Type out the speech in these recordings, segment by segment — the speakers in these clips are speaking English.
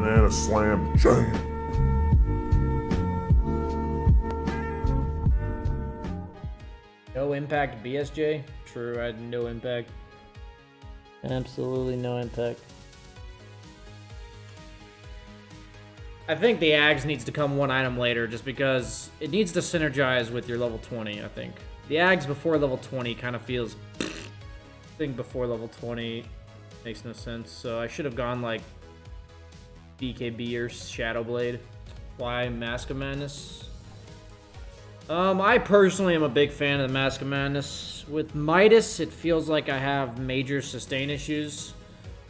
Banana slam jam. No impact BSJ? True, I had no impact. Absolutely no impact. I think the Ags needs to come one item later just because it needs to synergize with your level 20, I think. The Ags before level 20 kind of feels... I think before level 20 makes no sense. So I should have gone like BKB or Shadow Blade. Why Mask of Madness? I personally am a big fan of the Mask of Madness. With Midas, it feels like I have major sustain issues.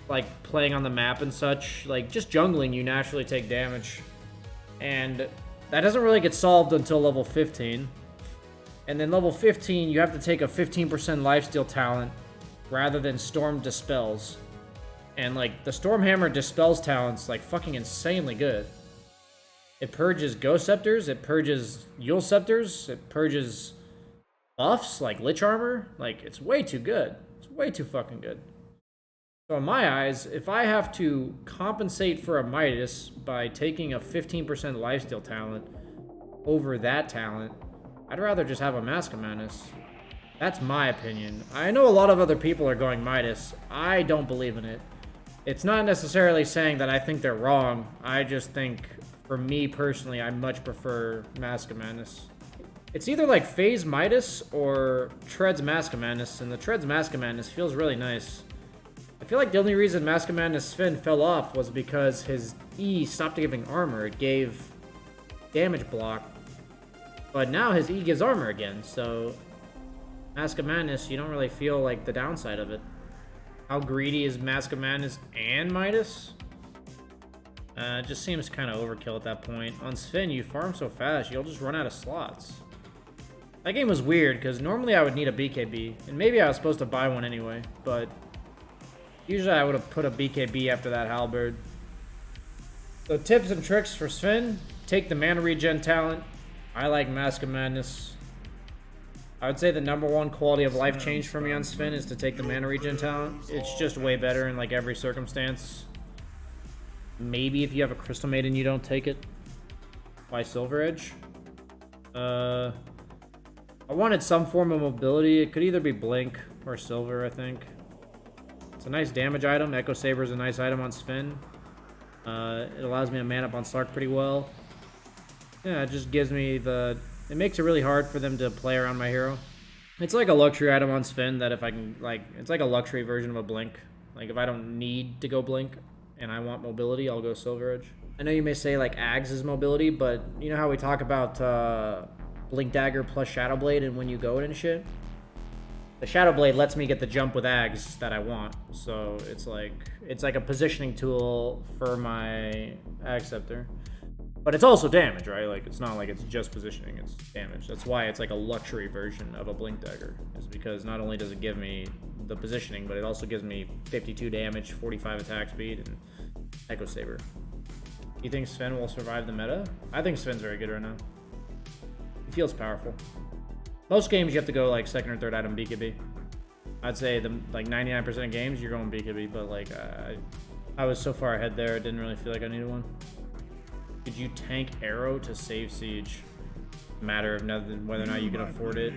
Like playing on the map and such. Like just jungling, you naturally take damage. And that doesn't really get solved until level 15. And then level 15, you have to take a 15% lifesteal talent rather than Storm Dispels. And like the Stormhammer Dispels talent's like fucking insanely good. It purges Ghost Scepters, it purges Yule Scepters, it purges buffs like Lich Armor. Like, it's way too good. It's way too fucking good. So in my eyes, if I have to compensate for a Midas by taking a 15% lifesteal talent over that talent, I'd rather just have a Mask of Madness. That's my opinion. I know a lot of other people are going Midas. I don't believe in it. It's not necessarily saying that I think they're wrong. I just think... For me personally, I much prefer Mask of Madness. It's either like Phase Midas or Tread's Mask of Madness, and the Tread's Mask of Madness feels really nice. I feel like the only reason Mask of Madness Sven fell off was because his E stopped giving armor. It gave damage block, but now his E gives armor again, so Mask of Madness, you don't really feel like the downside of it. How greedy is Mask of Madness and Midas? It just seems kind of overkill at that point. On Sven, you farm so fast, you'll just run out of slots. That game was weird, because normally I would need a BKB, and maybe I was supposed to buy one anyway, but usually I would have put a BKB after that halberd. So tips and tricks for Sven, take the mana regen talent. I like Mask of Madness. I would say the number one quality of life change for me on Sven is to take the mana regen talent. It's just way better in like every circumstance. Maybe if you have a Crystal Maiden, you don't take it. Why Silver Edge? I wanted some form of mobility. It could either be Blink or Silver, I think. It's a nice damage item. Echo Saber is a nice item on Sven. It allows me to man up on Slark pretty well. Yeah, it just gives me the... It makes it really hard for them to play around my hero. It's like a luxury item on Sven that if I can, like... It's like a luxury version of a Blink. Like, if I don't need to go Blink... and I want mobility, I'll go Silver Edge. I know you may say, like, Ags is mobility, but you know how we talk about Blink Dagger plus Shadow Blade and when you go it and shit? The Shadow Blade lets me get the jump with Ags that I want, so it's like a positioning tool for my Ag Scepter. But it's also damage, right? Like, it's not like it's just positioning, it's damage. That's why it's like a luxury version of a Blink Dagger, is because not only does it give me the positioning, but it also gives me 52 damage, 45 attack speed, and Echo Saber. You think Sven will survive the meta? I think Sven's very good right now. He feels powerful. Most games you have to go like second or third item BKB. I'd say the like 99% of games you're going BKB, but like I was so far ahead there, it didn't really feel like I needed one. Could you tank arrow to save siege? Matter of nothing, whether or not you can afford it,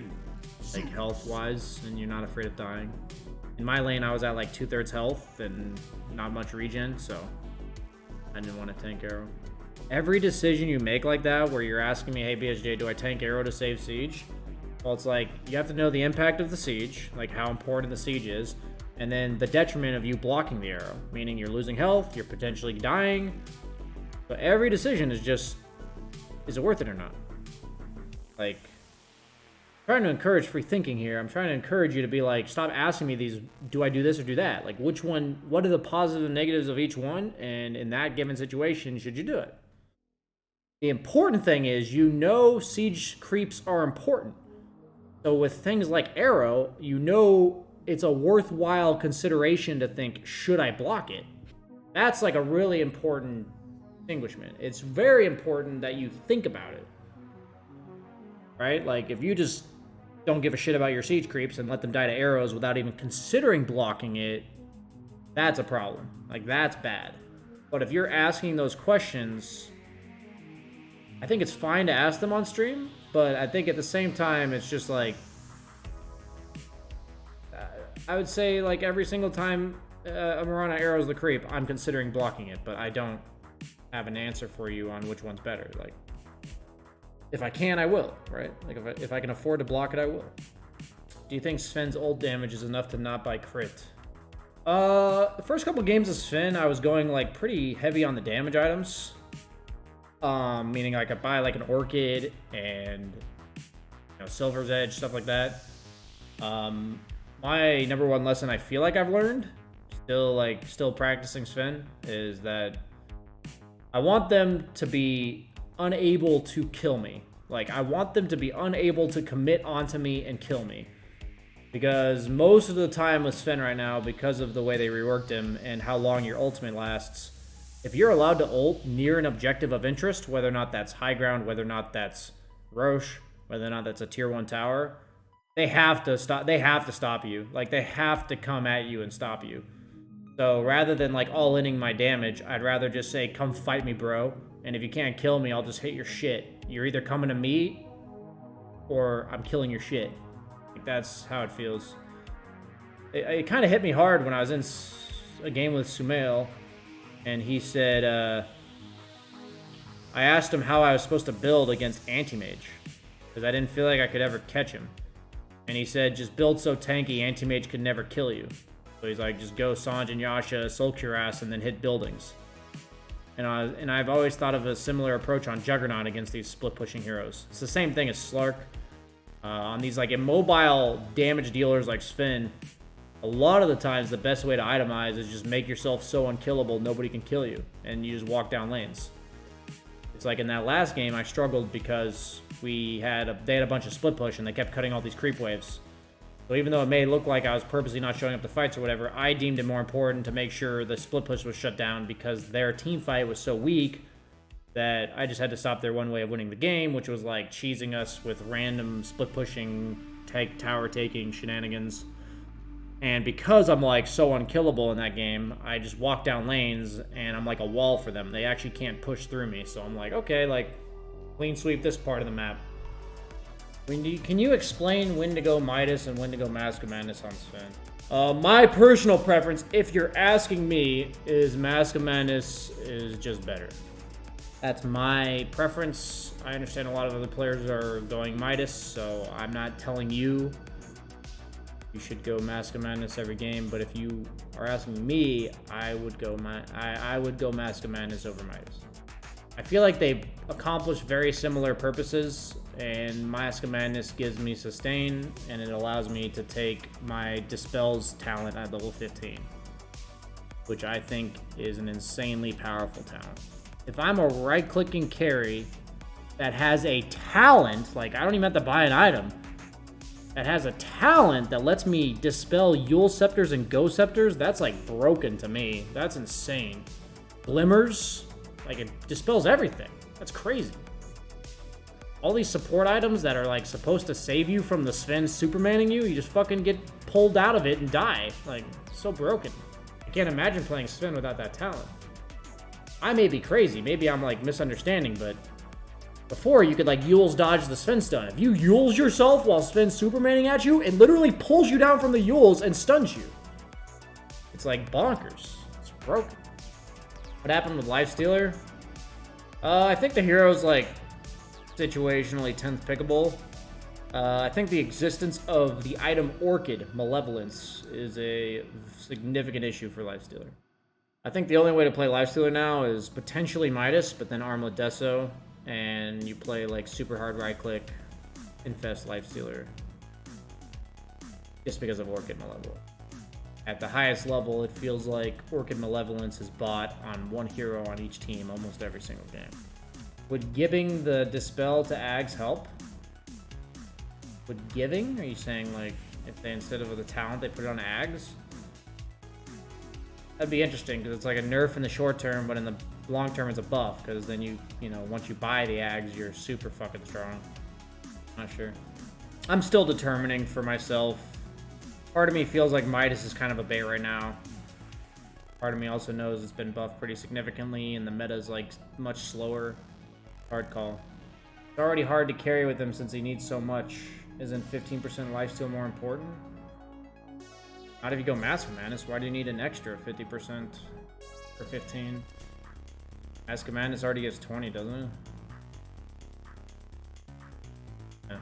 like health wise, and you're not afraid of dying. In my lane, I was at like 2/3 health and not much regen, so I didn't want to tank arrow. Every decision you make like that, where you're asking me, hey BSJ, do I tank arrow to save siege? Well, it's like, you have to know the impact of the siege, like how important the siege is, and then the detriment of you blocking the arrow, meaning you're losing health, you're potentially dying. So every decision is just, is it worth it or not? Like, I'm trying to encourage free thinking here. I'm trying to encourage you to be like, stop asking me these, do I do this or do that? Like, which one, what are the positives and negatives of each one? And in that given situation, should you do it? The important thing is, you know siege creeps are important. So with things like arrow, you know it's a worthwhile consideration to think, should I block it? That's like a really important distinguishment. It's very important that you think about it. Right? Like, if you just don't give a shit about your siege creeps and let them die to arrows without even considering blocking it, that's a problem. Like, that's bad. But if you're asking those questions, I think it's fine to ask them on stream, but I think at the same time, it's just like, I would say like every single time a Marana arrows the creep, I'm considering blocking it, but I don't have an answer for you on which one's better. Like, if I can, I will, right? Like, if I can afford to block it, I will. Do you think Sven's ult damage is enough to not buy crit? The first couple games of Sven, I was going like pretty heavy on the damage items. Meaning I could buy like an Orchid and Silver's Edge, stuff like that. My number one lesson I feel like I've learned, still practicing Sven, is that I want them to be unable to kill me. Like, I want them to be unable to commit onto me and kill me. Because most of the time with Sven right now, because of the way they reworked him and how long your ultimate lasts, if you're allowed to ult near an objective of interest, whether or not that's high ground, whether or not that's Roche, whether or not that's a tier 1 tower, they have to stop you. Like, they have to come at you and stop you. So rather than like all-inning my damage, I'd rather just say, come fight me, bro. And if you can't kill me, I'll just hit your shit. You're either coming to me or I'm killing your shit. Like, that's how it feels. It kind of hit me hard when I was in a game with Sumail, and he said, I asked him how I was supposed to build against Anti-Mage, because I didn't feel like I could ever catch him. And he said, just build so tanky, Anti-Mage could never kill you. So he's like, just go Sanj and Yasha, sulk your ass, and then hit buildings. And I've always thought of a similar approach on Juggernaut against these split-pushing heroes. It's the same thing as Slark. On these like immobile damage dealers like Sven, a lot of the times the best way to itemize is just make yourself so unkillable nobody can kill you, and you just walk down lanes. It's like in that last game, I struggled because they had a bunch of split push and they kept cutting all these creep waves. So even though it may look like I was purposely not showing up to fights or whatever, I deemed it more important to make sure the split push was shut down because their team fight was so weak that I just had to stop their one way of winning the game, which was like cheesing us with random split pushing, tower taking shenanigans. And because I'm like so unkillable in that game, I just walk down lanes and I'm like a wall for them. They actually can't push through me. So I'm like, okay, like clean sweep this part of the map. Can you explain when to go Midas and when to go Mask of Madness on Sven? My personal preference, if you're asking me, is Mask of Madness is just better. That's my preference. I understand a lot of other players are going Midas, so I'm not telling you should go Mask of Madness every game. But if you are asking me, I would go Mask of Madness over Midas. I feel like they accomplish very similar purposes, and Mask of Madness gives me sustain, and it allows me to take my Dispel's talent at level 15, which I think is an insanely powerful talent. If I'm a right-clicking carry that has a talent, like I don't even have to buy an item, that has a talent that lets me dispel Yule Scepters and Go Scepters, that's like broken to me. That's insane. Glimmers, like it dispels everything. That's crazy. All these support items that are like supposed to save you from the Sven Supermaning you just fucking get pulled out of it and die. Like, so broken. I can't imagine playing Sven without that talent. I may be crazy. Maybe I'm like misunderstanding, but before you could like Yule's dodge the Sven stun. If you Yule's yourself while Sven's Supermaning at you, it literally pulls you down from the Yule's and stuns you. It's like bonkers. It's broken. What happened with Lifestealer? I think the hero's like situationally 10th pickable. I think the existence of the item Orchid Malevolence is a significant issue for Lifestealer. I think the only way to play Lifestealer now is potentially Midas, but then Armlet Deso, and you play like super hard right click, Infest Lifestealer, just because of Orchid Malevolence. At the highest level, it feels like Orchid Malevolence is bought on one hero on each team almost every single game. Would giving the Dispel to Ags help? Would giving? Are you saying like if they instead of the talent they put it on Ags? That'd be interesting because it's like a nerf in the short term, but in the long term it's a buff because then you know once you buy the Ags you're super fucking strong. Not sure. I'm still determining for myself. Part of me feels like Midas is kind of a bait right now. Part of me also knows it's been buffed pretty significantly, and the meta's like much slower. Hard call. It's already hard to carry with him since he needs so much. Isn't 15% lifesteal more important? Not if you go Mask of Madness. Why do you need an extra 50% for 15? Mask of Madness already gets 20, doesn't it? Yeah.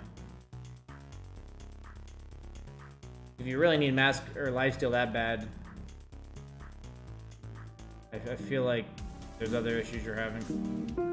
If you really need Mask or lifesteal that bad, I feel like there's other issues you're having.